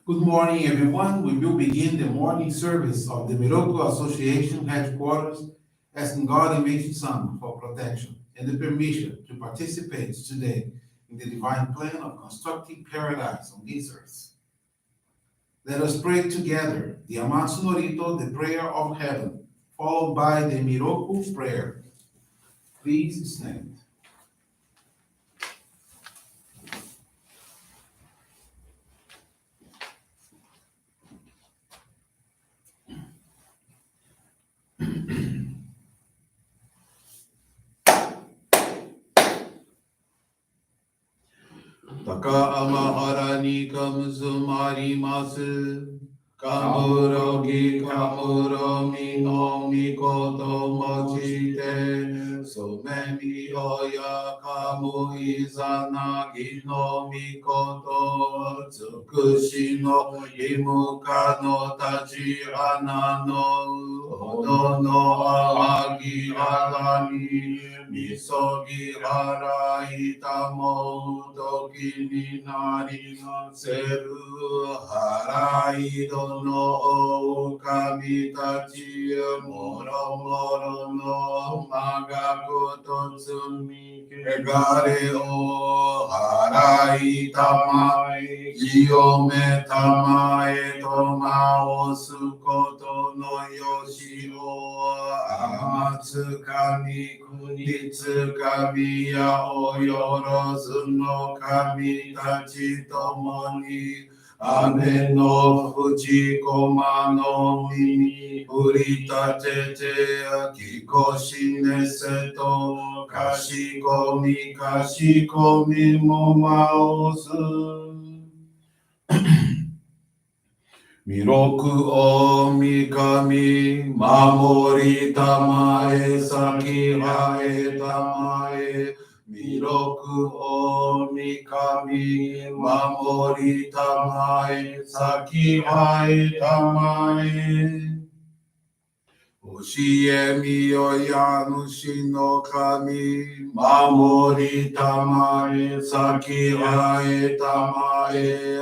Good morning, everyone. We will begin the morning service of the Miroku Association headquarters, asking God and Meishu-sama for protection and the permission to participate today in the divine plan of constructing paradise on this earth. Let us pray together the Amatsu-Norito, the prayer of heaven, followed by the Miroku Prayer. Please stand. Taka amahara ni kamuzumari masu. Kamurogi kamuromi no mikoto mochite. Sumemi oya kamu izanagi no mikoto. Tsukushi no imuka no tachi ana no. Odo no awagi arami. Misogi harai tamo toki ni nari no seru harai dono o kami tachi moro moro no magaku totsumi kegare o harai tamai jiyome tamae toma o sukoto no yoshi o amatsu kami kunitsu kami ya o yorozu no kami tachi tomo ni ame no fujikoma no mimi urita tete kikoshi neseto kashikomi mo maosu. Miroku o mikami mamori tamae saki hae tamae. Miroku o mikami mamori tamae saki hae tamae. Oshie mi oyanushi no kami mamori tamae saki hae tamae.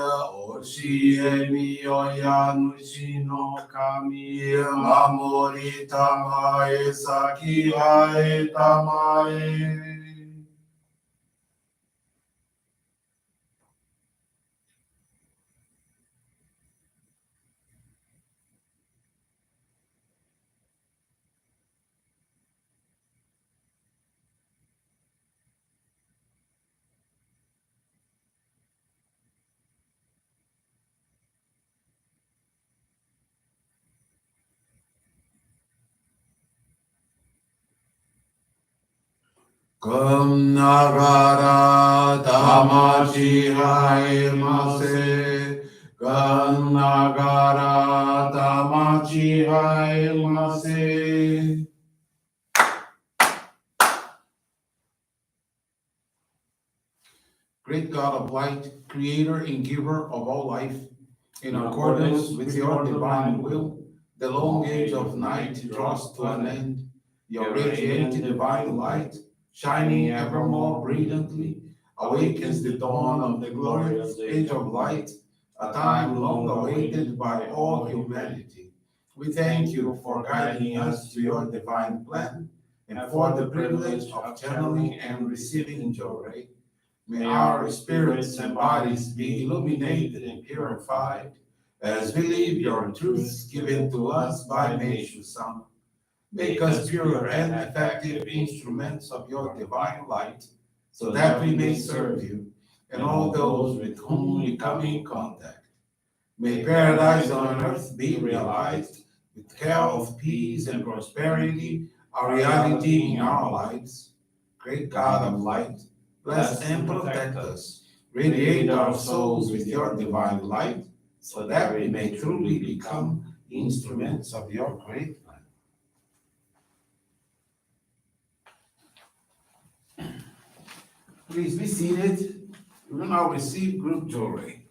Oshie mi oyanushi no kami mamori tamae saki hae tamae. Kum nagara tamashi haemase. Kum nagara tamashi haemase. Great God of light, creator and giver of all life, in accordance with your divine will, the long age of night draws to an end. Your radiant divine light, shining ever more brilliantly, awakens the dawn of the glorious age of light, a time long awaited by all humanity. We thank you for guiding us to your divine plan and for the privilege of channeling and receiving Johrei. May our spirits and bodies be illuminated and purified as we live your truths given to us by Meishu-sama. Make us pure and effective instruments of your divine light, so that we may serve you and all those with whom we come in contact. May paradise on earth be realized with health, peace, and prosperity, a reality in our lives. Great God of light, bless and protect us. Radiate our souls with your divine light, so that we may truly become instruments of your great plan. Please be seated. We will now receive group Johrei.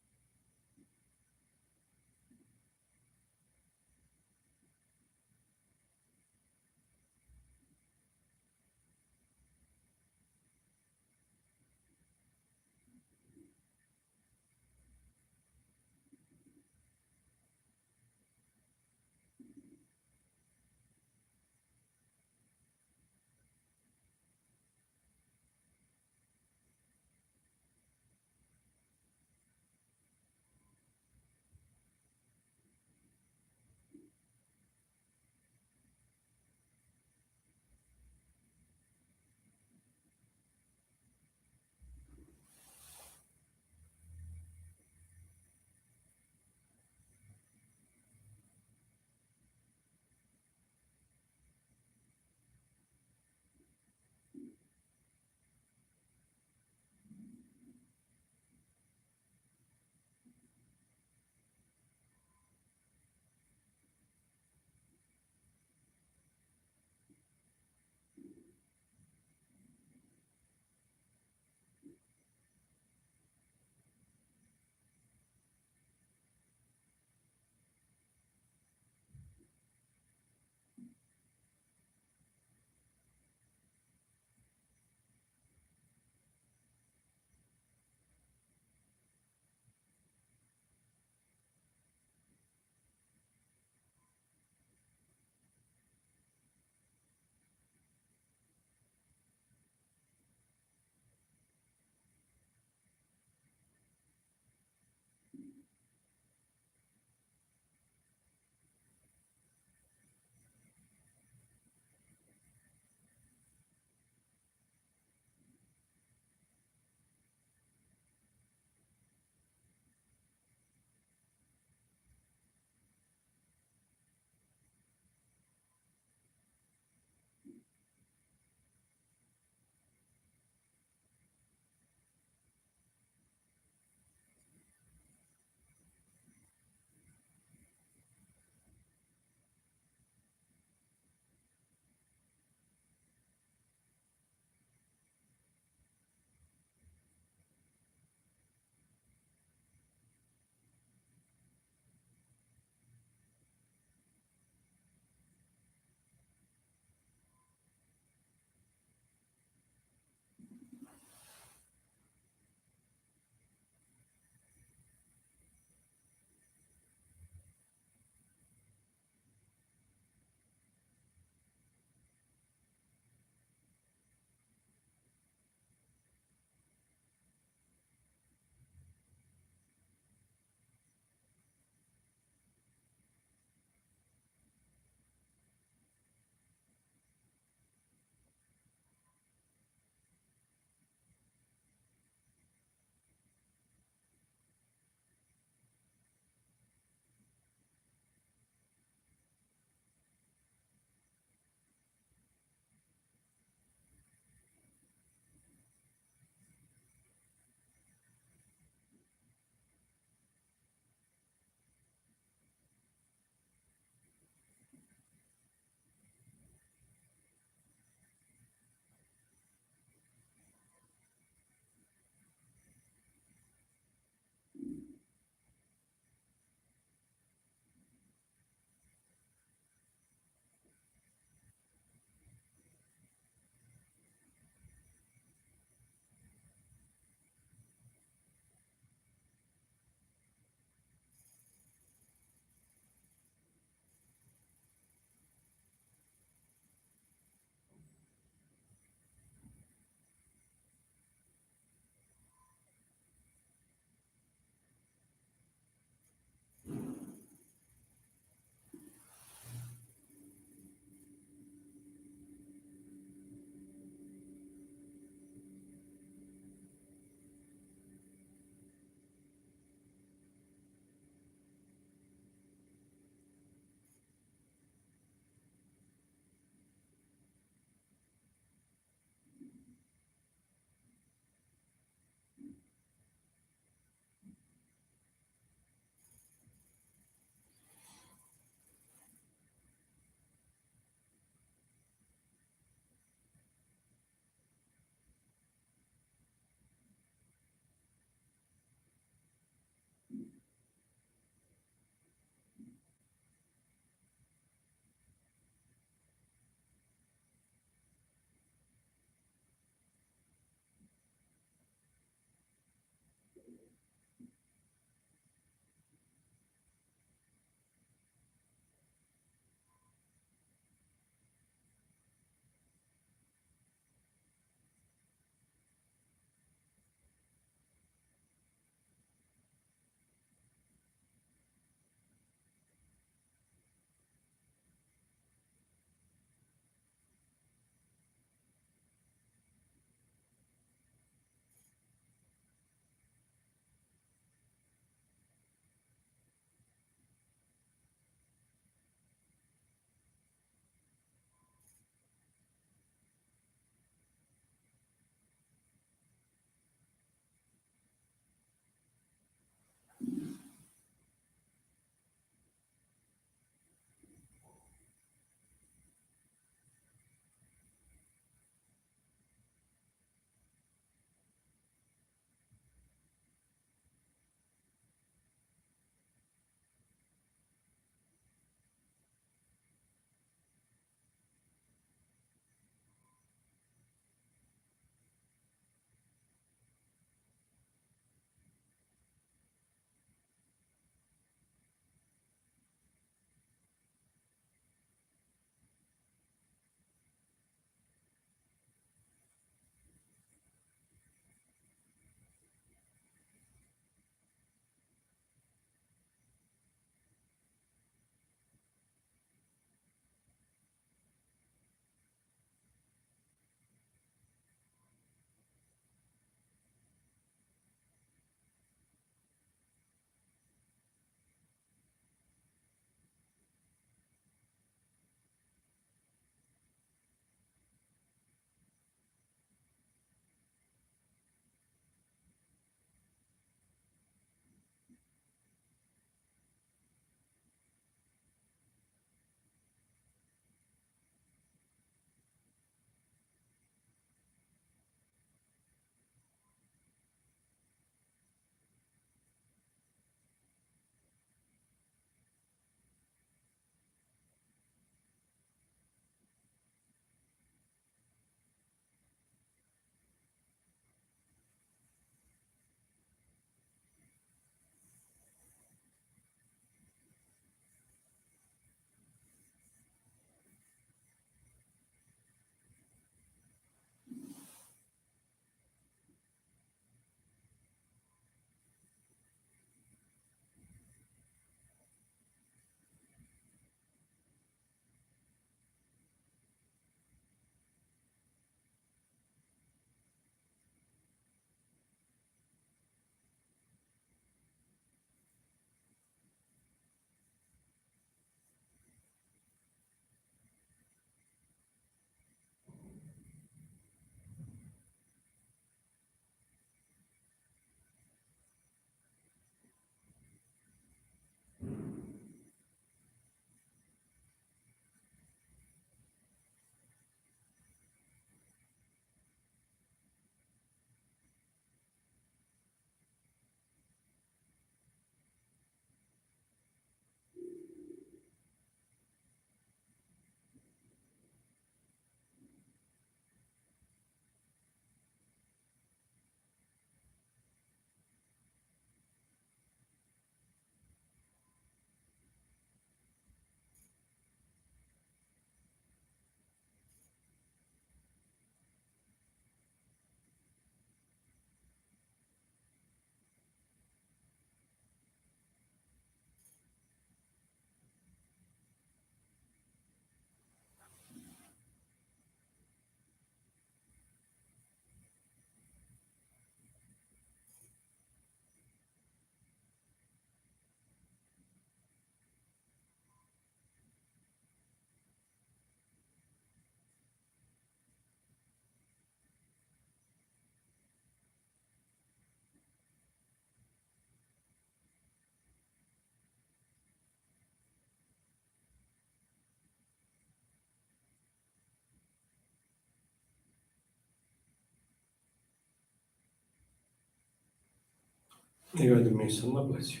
May God the Meishu-sama bless you.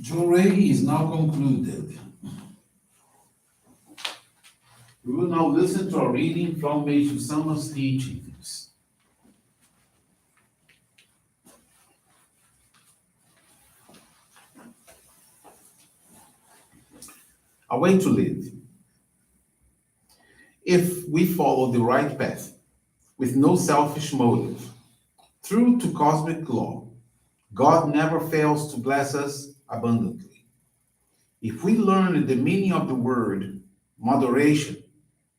Johrei is now concluded. We will now listen to a reading from Meishu-sama's teachings. A way to live. If we follow the right path, with no selfish motive, true to cosmic law, God never fails to bless us abundantly. If we learn the meaning of the word moderation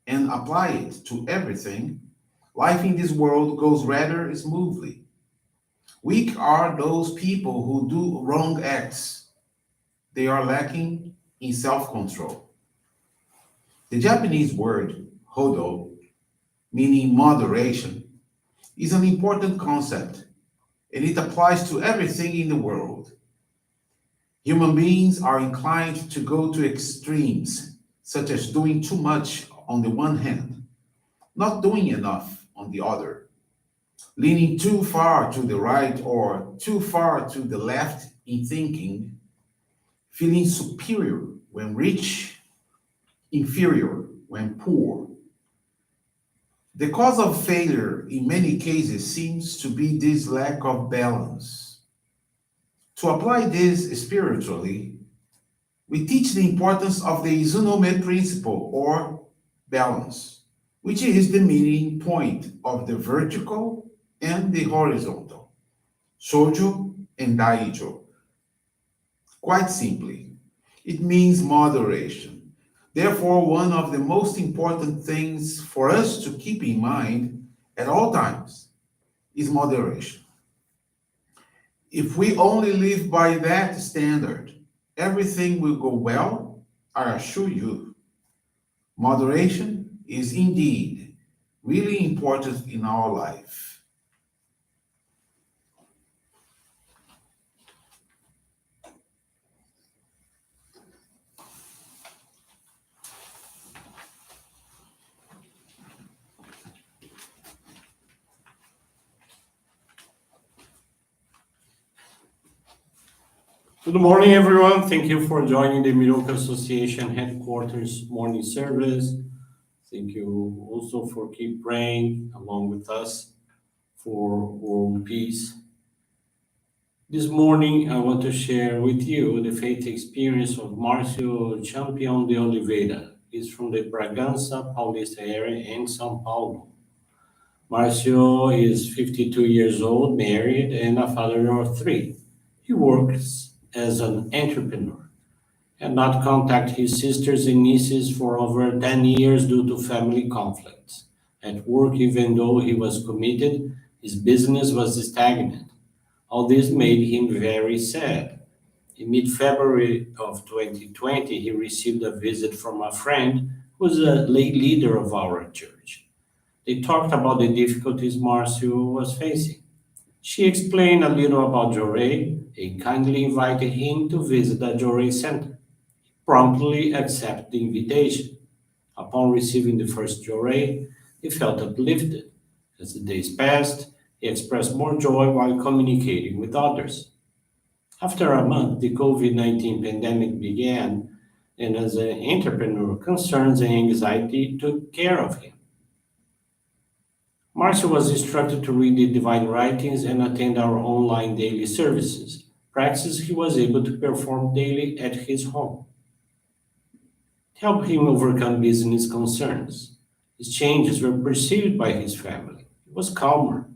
and apply it to everything, life in this world goes rather smoothly. Weak are those people who do wrong acts. They are lacking in self control. The Japanese word hodo, meaning moderation, is an important concept, and it applies to everything in the world. Human beings are inclined to go to extremes, such as doing too much on the one hand, not doing enough on the other, leaning too far to the right or too far to the left in thinking, feeling superior when rich, inferior when poor. The cause of failure in many cases seems to be this lack of balance. To apply this spiritually, we teach the importance of the Izunome principle or balance, which is the meeting point of the vertical and the horizontal, Shoujo and Daijo. Quite simply, it means moderation. Therefore, one of the most important things for us to keep in mind at all times is moderation. If we only live by that standard, everything will go well, I assure you. Moderation is indeed really important in our life. Good morning, everyone. Thank you for joining the Miroku Association headquarters morning service. Thank you also for keep praying along with us for world peace. This morning, I want to share with you the faith experience of Márcio Champion de Oliveira. He's from the Bragança Paulista area in São Paulo. Márcio is 52 years old, married, and a father of three. He works as an entrepreneur and not contact his sisters and nieces for over 10 years due to family conflicts. At work, even though he was committed, his business was stagnant. All this made him very sad. In mid-February of 2020, he received a visit from a friend who is a lay leader of our church. They talked about the difficulties Marcio was facing. She explained a little about Johrei and kindly invited him to visit the Johrei Center. He promptly accepted the invitation. Upon receiving the first Johrei, he felt uplifted. As the days passed, he expressed more joy while communicating with others. After a month, the COVID-19 pandemic began, and as an entrepreneur, concerns and anxiety took care of him. Marcia was instructed to read the divine writings and attend our online daily services, practices he was able to perform daily at his home. It helped him overcome business concerns. His changes were perceived by his family. He was calmer,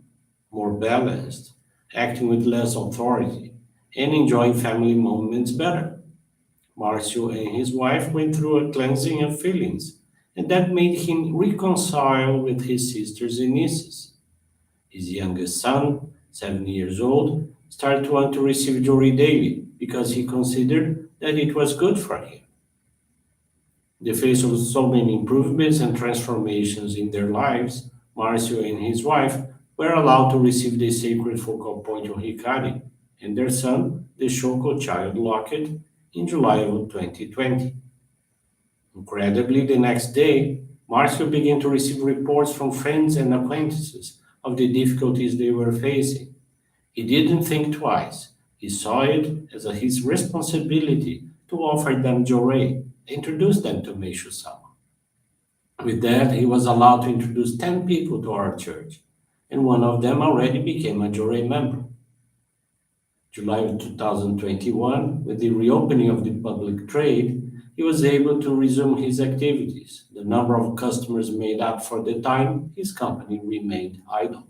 more balanced, acting with less authority, and enjoying family moments better. Marcio and his wife went through a cleansing of feelings, and that made him reconcile with his sisters and nieces. His youngest son, 7 years old, started to want to receive jewelry daily because he considered that it was good for him. In the face of so many improvements and transformations in their lives, Marcio and his wife were allowed to receive the sacred focal point of Hikari and their son, the Shoko child locket, in July of 2020. Incredibly, the next day, Marcio began to receive reports from friends and acquaintances of the difficulties they were facing. He didn't think twice. He saw it as his responsibility to offer them Johrei, introduce them to Meishu-sama. With that, he was allowed to introduce 10 people to our church, and one of them already became a Johrei member. July of 2021, with the reopening of the public trade, he was able to resume his activities. The number of customers made up for the time his company remained idle.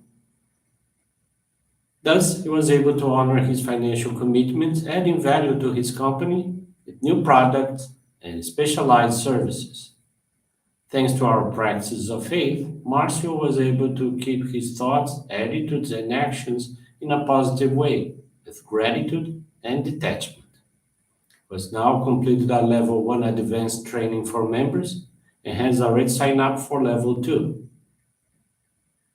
Thus, he was able to honor his financial commitments, adding value to his company with new products and specialized services. Thanks to our practices of faith, Marcio was able to keep his thoughts, attitudes, and actions in a positive way, with gratitude and detachment. He has now completed a level 1 advanced training for members and has already signed up for level 2.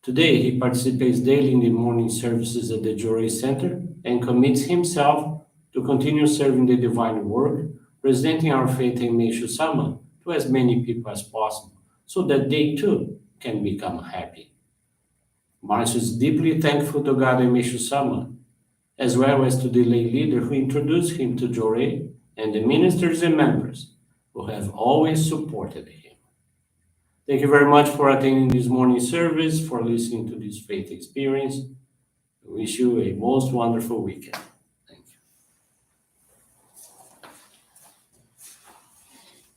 Today, he participates daily in the morning services at the Johrei Center and commits himself to continue serving the divine work, presenting our faith in Meishu-sama to as many people as possible, so that they too can become happy. Marcio is deeply thankful to God and Meishu-sama, as well as to the lay leader who introduced him to Johrei and the ministers and members who have always supported him. Thank you very much for attending this morning service, for listening to this faith experience. I wish you a most wonderful weekend. Thank you.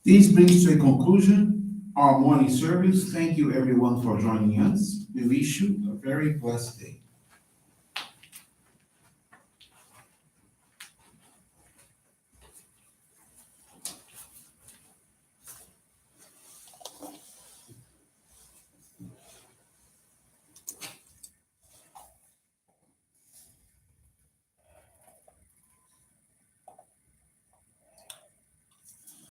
This brings to a conclusion our morning service. Thank you everyone for joining us. We wish you a very blessed day.